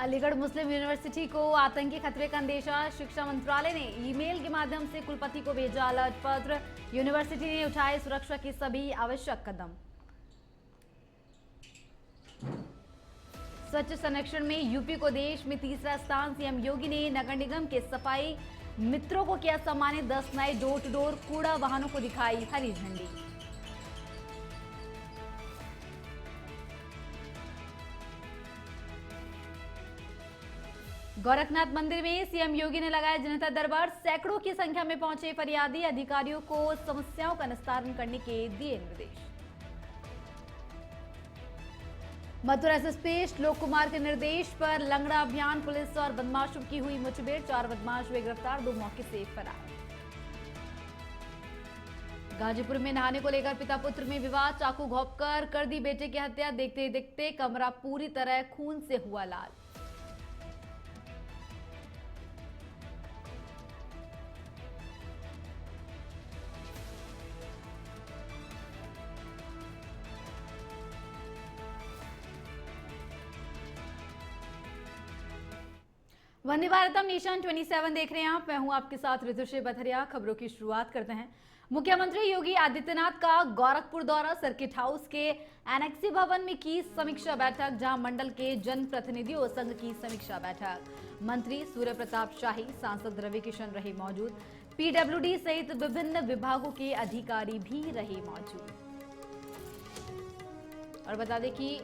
अलीगढ़ मुस्लिम university को आतंकी खतरे का अंदेशा। शिक्षा मंत्रालय ने ईमेल के माध्यम से कुलपति को भेजा अलर्ट पत्र। यूनिवर्सिटी ने उठाए सुरक्षा के सभी आवश्यक कदम। स्वच्छ सर्वेक्षण में यूपी को देश में तीसरा स्थान। सीएम योगी ने नगर निगम के सफाई मित्रों को किया सम्मानित। 10 नए डोर टू डोर कूड़ा वाहनों को दिखाई हरी झंडी। गोरखनाथ मंदिर में सीएम योगी ने लगाया जनता दरबार। सैकड़ों की संख्या में पहुंचे फरियादी। अधिकारियों को समस्याओं का निस्तारण करने के दिए निर्देश। मथुरा एसएसपी श्लोक कुमार के निर्देश पर लंगड़ा अभियान। पुलिस और बदमाशों की हुई मुठभेड़। 4 बदमाश हुए गिरफ्तार, 2 मौके से फरार। गाजीपुर में नहाने को लेकर पिता पुत्र में विवाद। चाकू घोंपकर कर दी बेटे की हत्या। देखते देखते कमरा पूरी तरह खून से हुआ लाल। वंदे भारतम नेशन 27 देख रहे हैं आप। मैं हूं आपके साथ ऋतुश्री बथरिया। खबरों की शुरुआत करते हैं। मुख्यमंत्री योगी आदित्यनाथ का गोरखपुर दौरा। सर्किट हाउस के एनेक्सी भवन में की समीक्षा बैठक, जहां मंडल के जनप्रतिनिधियों संघ की समीक्षा बैठक। मंत्री सूर्य प्रताप शाही, सांसद रवि किशन रहे मौजूद। पीडब्ल्यूडी सहित विभिन्न विभागों के अधिकारी भी रहे मौजूद। और बता दें कि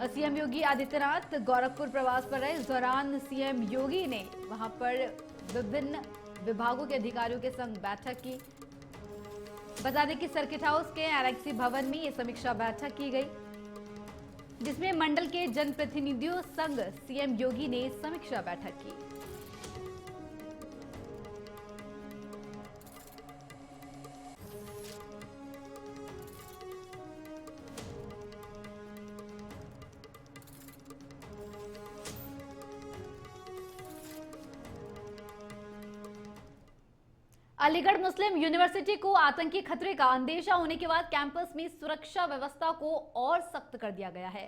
सीएम योगी आदित्यनाथ गोरखपुर प्रवास पर रहे। इस दौरान सीएम योगी ने वहां पर विभिन्न विभागों के अधिकारियों के संग बैठक की। बता दें कि सर्किट हाउस के एनेक्सी भवन में ये समीक्षा बैठक की गई, जिसमें मंडल के जनप्रतिनिधियों संग सीएम योगी ने समीक्षा बैठक की। अलीगढ़ मुस्लिम यूनिवर्सिटी को आतंकी खतरे का अंदेशा होने के बाद कैंपस में सुरक्षा व्यवस्था को और सख्त कर दिया गया है।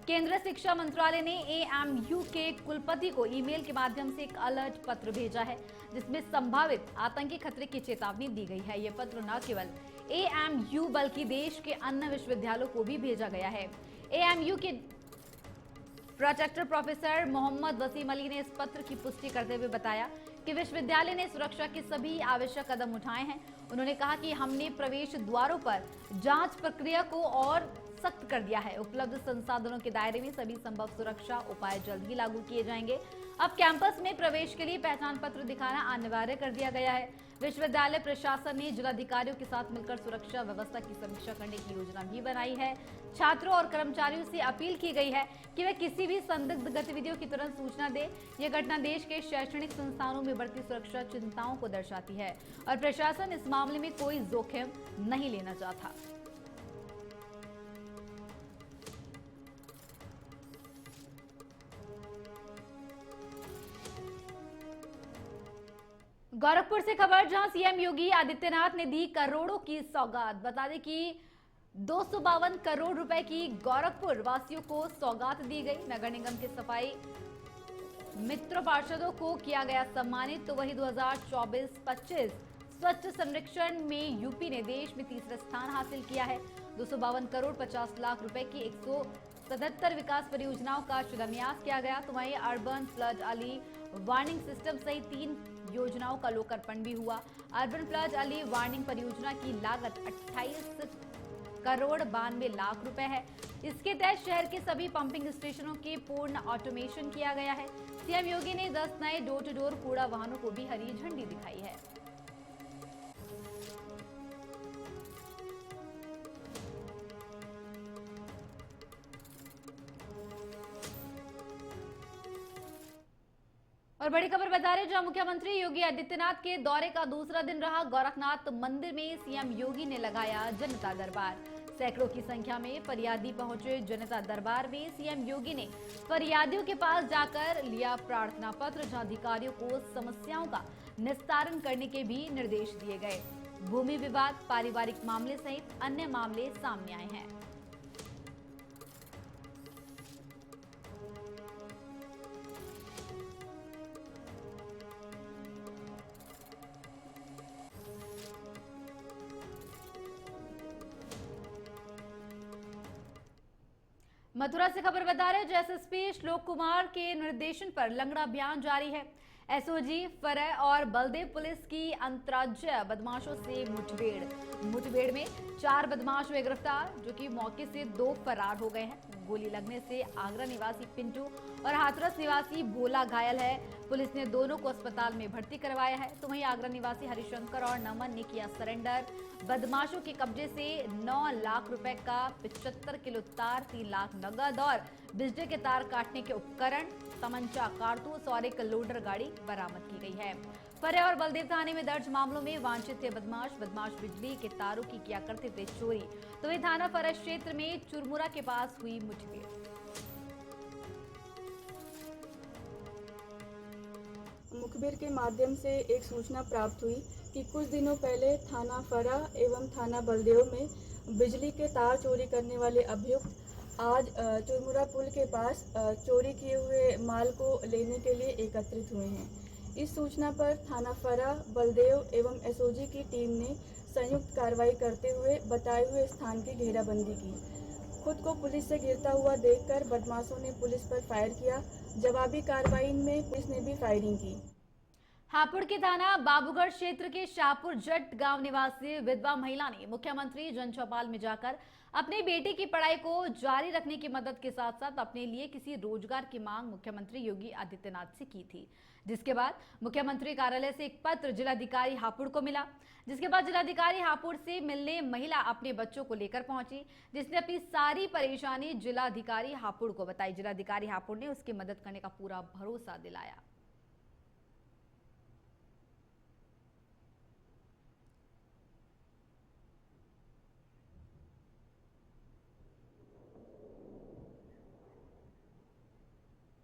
केंद्रीय शिक्षा मंत्रालय ने एएमयू के कुलपति को ईमेल के माध्यम से एक अलर्ट पत्र भेजा है, जिसमें संभावित आतंकी खतरे की चेतावनी दी गई है। यह पत्र न केवल एएमयू बल्कि देश के अन्य विश्वविद्यालयों को भी भेजा गया है। एएमयू के प्रोटेक्टर प्रोफेसर मोहम्मद वसीम अली ने इस पत्र की पुष्टि करते हुए बताया कि विश्वविद्यालय ने सुरक्षा के सभी आवश्यक कदम उठाए हैं। उन्होंने कहा कि हमने प्रवेश द्वारों पर जांच प्रक्रिया को और सख्त कर दिया है। उपलब्ध संसाधनों के दायरे में सभी संभव सुरक्षा उपाय जल्द ही लागू किए जाएंगे। अब कैंपस में प्रवेश के लिए पहचान पत्र दिखाना अनिवार्य कर दिया गया है। विश्वविद्यालय प्रशासन ने जिलाधिकारियों के साथ मिलकर सुरक्षा व्यवस्था की समीक्षा करने की योजना भी बनाई है। छात्रों और कर्मचारियों से अपील की गई है कि वे किसी भी संदिग्ध गतिविधियों की तुरंत सूचना दें। यह घटना देश के शैक्षणिक संस्थानों में बढ़ती सुरक्षा चिंताओं को दर्शाती है और प्रशासन इस मामले में कोई जोखिम नहीं लेना चाहता। गोरखपुर से खबर, जहां सीएम योगी आदित्यनाथ ने दी करोड़ों की सौगात। बता दें कि 252 करोड़ रुपए की गोरखपुर वासियों को सौगात दी गई। नगर निगम के सफाई मित्र पार्षदों को किया गया सम्मानित। तो वही 2024-25 स्वच्छ सर्वेक्षण में यूपी ने देश में तीसरा स्थान हासिल किया है। 252 करोड़ 50 लाख रुपए की 177 विकास परियोजनाओं का शिलान्यास किया गया। तो वहीं urban flood Ali warning system सहित 3 योजनाओं का लोकार्पण भी हुआ। अर्बन फ्लड अली वार्निंग परियोजना की लागत 28 करोड़ 92 लाख रुपए है। इसके तहत शहर के सभी पंपिंग स्टेशनों के पूर्ण ऑटोमेशन किया गया है। सीएम योगी ने 10 नए डोर टू डोर कूड़ा वाहनों को भी हरी झंडी दिखाई है। और बड़ी खबर बता रहे, जहां मुख्यमंत्री योगी आदित्यनाथ के दौरे का दूसरा दिन रहा। गोरखनाथ मंदिर में सीएम योगी ने लगाया जनता दरबार। सैकड़ों की संख्या में फरियादी पहुंचे जनता दरबार में। सीएम योगी ने फरियादियों के पास जाकर लिया प्रार्थना पत्र, जहां अधिकारियों को समस्याओं का निस्तारण करने के भी निर्देश दिए गए। भूमि विवाद, पारिवारिक मामले सहित अन्य मामले सामने आए हैं। मथुरा से खबर बता रहे हैं, एसएसपी श्लोक कुमार के निर्देशन पर लंगड़ा अभियान जारी है। एसओजी फरह और बलदेव पुलिस की अंतर्राज्यीय बदमाशों से मुठभेड़ में 4 बदमाश हुए गिरफ्तार, जो कि मौके से 2 फरार हो गए हैं। गोली लगने से आगरा निवासी पिंटू और हाथरस निवासी भोला घायल है। पुलिस ने दोनों को अस्पताल में भर्ती करवाया है। तो वहीं आगरा निवासी हरिशंकर और नमन ने किया सरेंडर। बदमाशों के कब्जे से 9 लाख रुपए का 75 किलो तार, 3 लाख नगद और बिजली के तार काटने के उपकरण, तमंचा, कारतूस और एक लोडर गाड़ी बरामद की गई है। फरह और बलदेव थाने में दर्ज मामलों में वांछित थे बदमाश बिजली के तारों की किया करते थे चोरी। तो वही थाना फरह क्षेत्र में चुरमुरा के पास हुई मुठभेड़। मुखबिर के माध्यम से एक सूचना प्राप्त हुई कि कुछ दिनों पहले थाना फरह एवं थाना बलदेव में बिजली के तार चोरी करने वाले अभियुक्त आज चुरमुरा पुल के पास चोरी किए हुए माल को लेने के लिए एकत्रित हुए हैं। इस सूचना पर थाना फरह, बलदेव एवं एसओजी की टीम ने संयुक्त कार्रवाई करते हुए बताए हुए स्थान की घेराबंदी की। खुद को पुलिस से गिरता हुआ देखकर बदमाशों ने पुलिस पर फायर किया। जवाबी कार्रवाई में पुलिस ने भी फायरिंग की। हापुड़ के थाना बाबूगढ़ क्षेत्र के शाहपुर जट गांव निवासी विधवा महिला ने मुख्यमंत्री जन चौपाल में जाकर अपने बेटे की पढ़ाई को जारी रखने की मदद के साथ साथ अपने लिए किसी रोजगार की मांग मुख्यमंत्री योगी आदित्यनाथ से की थी। जिसके बाद मुख्यमंत्री कार्यालय से एक पत्र जिलाधिकारी हापुड़ को मिला। जिसके बाद जिलाधिकारी हापुड़ से मिलने महिला अपने बच्चों को लेकर पहुंची, जिसने अपनी सारी परेशानी जिलाधिकारी हापुड़ को बताई। जिलाधिकारी हापुड़ ने उसकी मदद करने का पूरा भरोसा दिलाया।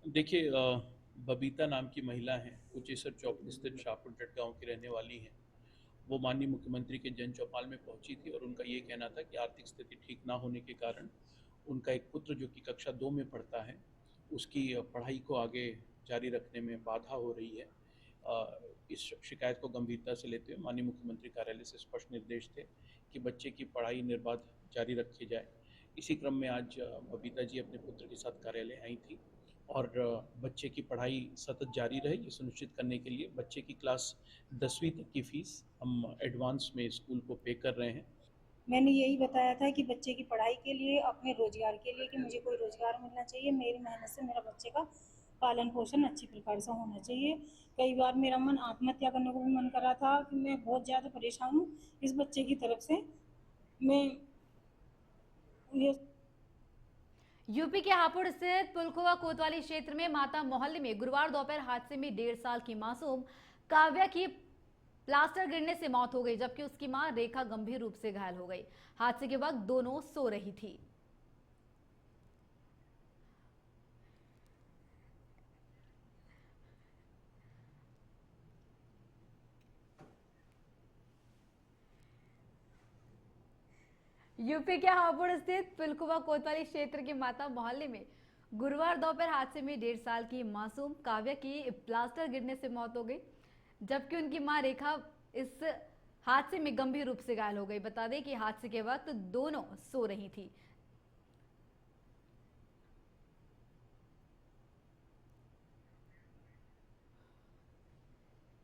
देखिए, बबीता नाम की महिला हैं, कुचेसर चौक स्थित शाहपुर जट गाँव की रहने वाली हैं। वो माननीय मुख्यमंत्री के जन चौपाल में पहुंची थी और उनका ये कहना था कि आर्थिक स्थिति ठीक ना होने के कारण उनका एक पुत्र जो कि कक्षा 2 में पढ़ता है, उसकी पढ़ाई को आगे जारी रखने में बाधा हो रही है। इस शिकायत को गंभीरता से लेते हुए माननीय मुख्यमंत्री कार्यालय से स्पष्ट निर्देश थे कि बच्चे की पढ़ाई निर्बाध जारी रखी जाए। इसी क्रम में आज बबीता जी अपने पुत्र के साथ कार्यालय आई थी और बच्चे की पढ़ाई सतत जारी रहे, ये सुनिश्चित करने के लिए बच्चे की क्लास 10वीं तक की फीस हम एडवांस में स्कूल को पे कर रहे हैं। मैंने यही बताया था कि बच्चे की पढ़ाई के लिए, अपने रोजगार के लिए, कि मुझे कोई रोजगार मिलना चाहिए। मेरी मेहनत से मेरा बच्चे का पालन पोषण अच्छी प्रकार से होना चाहिए। कई बार मेरा मन आत्महत्या करने को भी मन कर रहा था कि मैं बहुत ज़्यादा परेशान हूँ इस बच्चे की तरफ से। मैं ये यूपी के हापुड़ स्थित पुलखुवा कोतवाली क्षेत्र में माता मोहल्ले में गुरुवार दोपहर हादसे में 1.5 साल की मासूम काव्या की प्लास्टर गिरने से मौत हो गई, जबकि उसकी मां रेखा गंभीर रूप से घायल हो गई। हादसे के वक्त दोनों सो रही थी। यूपी के हापुड़ स्थित पुलखुवा कोतवाली क्षेत्र के माता मोहल्ले में गुरुवार दोपहर हादसे में 1.5 साल की मासूम काव्या की प्लास्टर गिरने से मौत हो गई, जबकि उनकी मां रेखा इस हादसे में गंभीर रूप से घायल हो गई। बता दें कि हादसे के वक्त दोनों सो रही थी।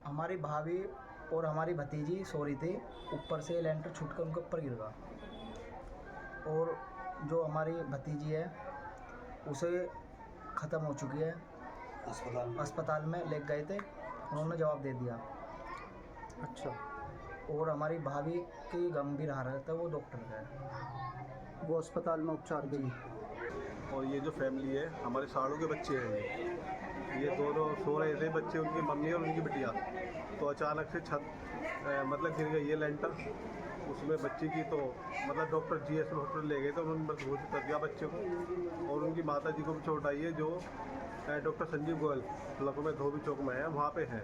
हमारी भाभी और हमारी भतीजी सो रही थी, ऊपर से लेंटर छूटकर उनके ऊपर गिर गया और जो हमारी भतीजी है उसे ख़त्म हो चुकी है। अस्पताल में ले गए थे, उन्होंने जवाब दे दिया। अच्छा। और हमारी भाभी की गंभीर हालत है, वो डॉक्टर है, वो अस्पताल में उपचार के लिए। और ये जो फैमिली है, हमारे साड़ों के बच्चे हैं। ये दोनों सो रहे थे बच्चे, उनकी मम्मी और उनकी बिटिया। तो अचानक से छत मतलब गिर गई, ये लेंटर उसमें बच्ची की। तो मतलब डॉक्टर GS हॉस्पिटल ले गए थे, उन्होंने मजबूत कर दिया बच्चे को। और उनकी माता जी को भी चोट आई है, जो डॉक्टर संजीव गोयल लखनऊ में धोबी चौक में है, वहाँ पे है।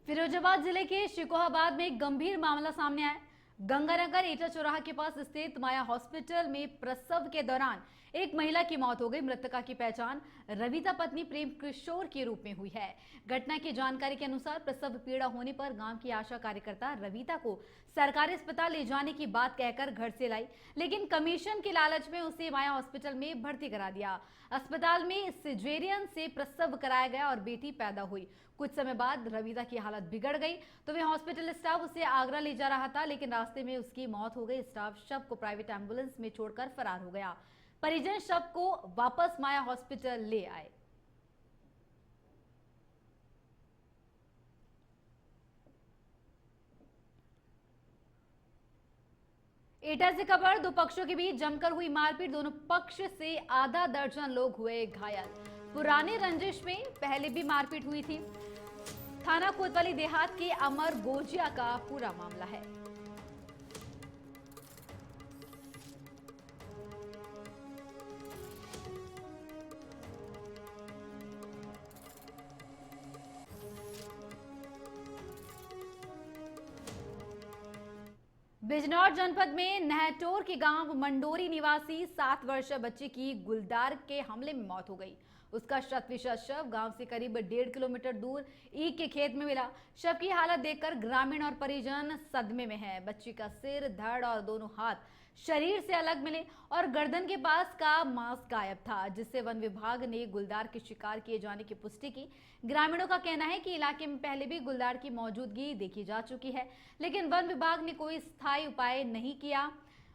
फिरोजाबाद जिले के शिकोहाबाद में एक गंभीर मामला सामने आया। गंगानगर एटा चौराहा के पास स्थित माया हॉस्पिटल में प्रसव के दौरान एक महिला की मौत हो गई। मृतका की पहचान रविता पत्नी प्रेम किशोर के रूप में हुई है। घटना की जानकारी के अनुसार प्रसव पीड़ा होने पर गांव की आशा कार्यकर्ता रविता को सरकारी अस्पताल ले जाने की बात कहकर घर से लाई, लेकिन कमीशन के लालच में उसे माया हॉस्पिटल में भर्ती करा दिया। अस्पताल में सिजेरियन से प्रसव कराया गया और बेटी पैदा हुई। कुछ समय बाद रविता की हालत बिगड़ गई तो वे हॉस्पिटल स्टाफ उसे आगरा ले जा रहा था, लेकिन रास्ते में उसकी मौत हो गई। स्टाफ शव को प्राइवेट एम्बुलेंस में छोड़कर फरार हो गया। परिजन शव को वापस माया हॉस्पिटल ले आए। एटा से खबर, दो पक्षों के बीच जमकर हुई मारपीट। दोनों पक्ष से आधा दर्जन लोग हुए घायल। पुरानी रंजिश में पहले भी मारपीट हुई थी। थाना कोतवाली देहात के अमर गोजिया का पूरा मामला है। बिजनौर जनपद में नहटोर के गांव मंडोरी निवासी 7 वर्षीय बच्चे की गुलदार के हमले में मौत हो गई। उसका शत विशत शव गांव से करीब 1.5 किलोमीटर दूर ईख के खेत में मिला। शव की हालत देखकर ग्रामीण और परिजन सदमे में है। बच्ची का सिर, धड़ और दोनों हाथ शरीर से अलग मिले और गर्दन के पास का मांस गायब था, जिससे वन विभाग ने गुलदार के शिकार किए जाने की पुष्टि की। ग्रामीणों का कहना है कि इलाके में पहले भी गुलदार की मौजूदगी देखी जा चुकी है, लेकिन वन विभाग ने कोई स्थायी उपाय नहीं किया।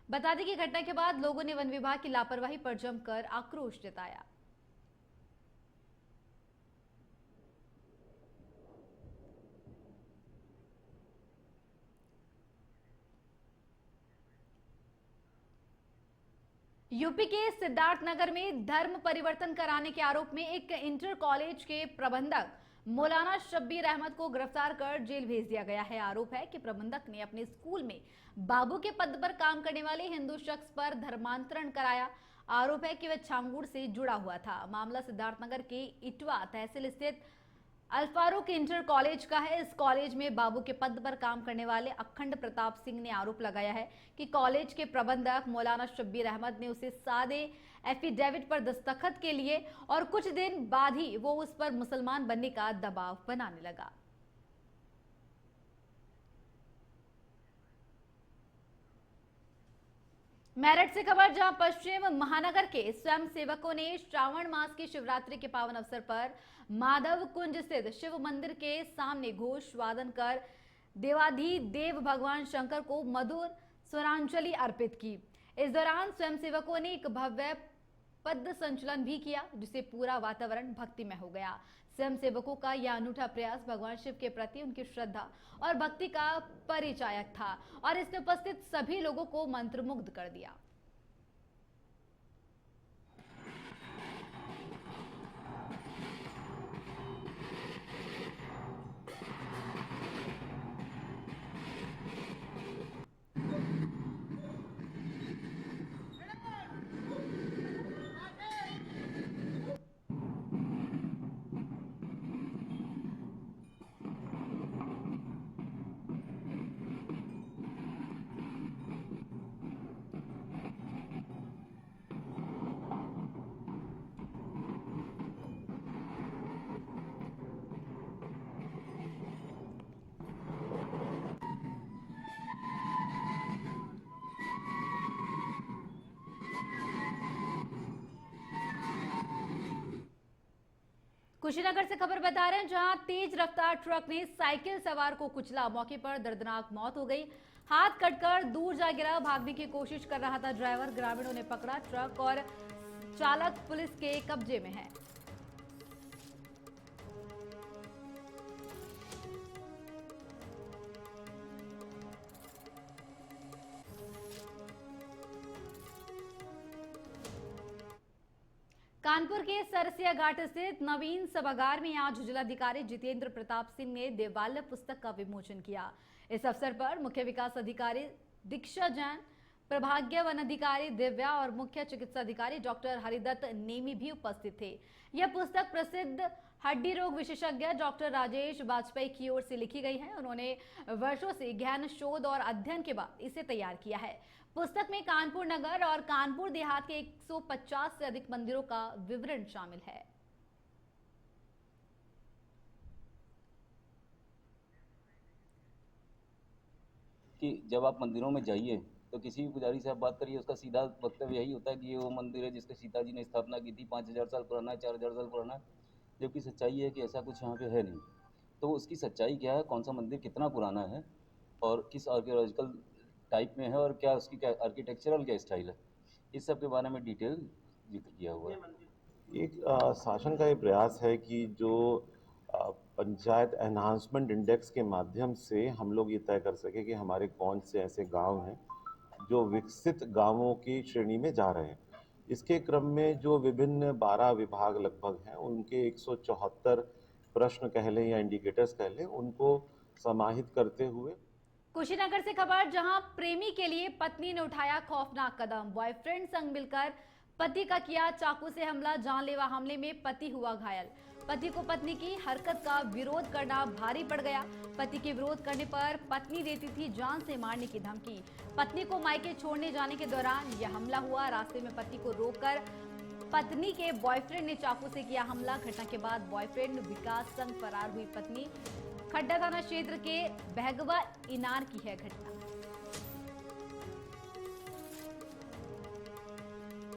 बता दें कि घटना के बाद लोगों ने वन विभाग की लापरवाही पर जमकर आक्रोश जताया। यूपी के सिद्धार्थनगर में धर्म परिवर्तन कराने के आरोप में एक इंटर कॉलेज के प्रबंधक मौलाना शब्बीर अहमद को गिरफ्तार कर जेल भेज दिया गया है। आरोप है कि प्रबंधक ने अपने स्कूल में बाबू के पद पर काम करने वाले हिंदू शख्स पर धर्मांतरण कराया। आरोप है कि वह छांगुड़ से जुड़ा हुआ था। मामला सिद्धार्थनगर के इटवा तहसील स्थित अल्फारूक इंटर कॉलेज का है। इस कॉलेज में बाबू के पद पर काम करने वाले अखंड प्रताप सिंह ने आरोप लगाया है कि कॉलेज के प्रबंधक मौलाना शब्बीर अहमद ने उसे सादे एफिडेविट पर दस्तखत के लिए और कुछ दिन बाद ही वो उस पर मुसलमान बनने का दबाव बनाने लगा। मेरठ से खबर, जहां पश्चिम महानगर के स्वयं सेवकों ने श्रावण मास की शिवरात्रि के पावन अवसर पर माधव कुंज स्थित शिव मंदिर के सामने घोष वादन कर देवाधिदेव भगवान शंकर को मधुर स्वरांजलि अर्पित की। इस दौरान स्वयं सेवकों ने एक भव्य पद संचलन भी किया, जिससे पूरा वातावरण भक्तिमय हो गया। स्वयं सेवकों का यह अनूठा प्रयास भगवान शिव के प्रति उनकी श्रद्धा और भक्ति का परिचायक था और इसने उपस्थित सभी लोगों को मंत्रमुग्ध कर दिया। कुशीनगर से खबर बता रहे हैं, जहां तेज रफ्तार ट्रक ने साइकिल सवार को कुचला। मौके पर दर्दनाक मौत हो गई। हाथ कटकर दूर जा गिरा। भागने की कोशिश कर रहा था ड्राइवर। ग्रामीणों ने पकड़ा। ट्रक और चालक पुलिस के कब्जे में है। कानपुर के सरसिया घाट स्थित नवीन सभागार में आज जिलाधिकारी जितेंद्र प्रताप सिंह ने देवालय पुस्तक का विमोचन किया। इस अवसर पर मुख्य विकास अधिकारी दीक्षा जैन, प्रभागीय वन अधिकारी दिव्या और मुख्य चिकित्सा अधिकारी डॉक्टर हरिदत्त नेमी भी उपस्थित थे। यह पुस्तक प्रसिद्ध हड्डी रोग विशेषज्ञ डॉक्टर राजेश वाजपेयी की ओर से लिखी गई है। उन्होंने वर्षों से गहन शोध और अध्ययन के बाद इसे तैयार किया है। पुस्तक में कानपुर नगर और कानपुर देहात के 150 से अधिक मंदिरों का विवरण शामिल है। कि जब आप मंदिरों में जाइए तो किसी भी पुजारी से आप बात करिए, उसका सीधा वक्तव्य यही होता है कि ये वो मंदिर है जिसके सीता जी ने स्थापना की थी, 5000 साल पुराना है, 4000 साल पुराना है। जबकि सच्चाई है कि ऐसा कुछ यहाँ पे है नहीं। तो उसकी सच्चाई क्या है, कौन सा मंदिर कितना पुराना है और किस आर्कियोलॉजिकल टाइप में है और क्या उसकी क्या आर्किटेक्चरल क्या स्टाइल है, इस सब के बारे में डिटेल जिक्र किया हुआ है। एक शासन का ये प्रयास है कि जो पंचायत एनहांसमेंट इंडेक्स के माध्यम से हम लोग ये तय कर सके कि हमारे कौन से ऐसे गांव हैं जो विकसित गांवों की श्रेणी में जा रहे हैं। इसके क्रम में जो विभिन्न 12 विभाग लगभग हैं, उनके 174 प्रश्न कह लें या इंडिकेटर्स कह लें, उनको समाहित करते हुए। कुशीनगर से खबर, जहां प्रेमी के लिए पत्नी ने उठाया खौफनाक कदम। बॉयफ्रेंड संग मिलकर पति का किया चाकू से हमला। जानलेवा हमले में पति हुआ घायल। पति को पत्नी की हरकत का विरोध करना भारी पड़ गया। पति के विरोध करने पर पत्नी देती थी जान से मारने की धमकी। पत्नी को मायके छोड़ने जाने के दौरान यह हमला हुआ। रास्ते में पति को रोककर पत्नी के बॉयफ्रेंड ने चाकू से किया हमला। घटना के बाद बॉयफ्रेंड विकास संग फरार हुई पत्नी। खड्डा थाना क्षेत्र के बहगवा इनार की है घटना।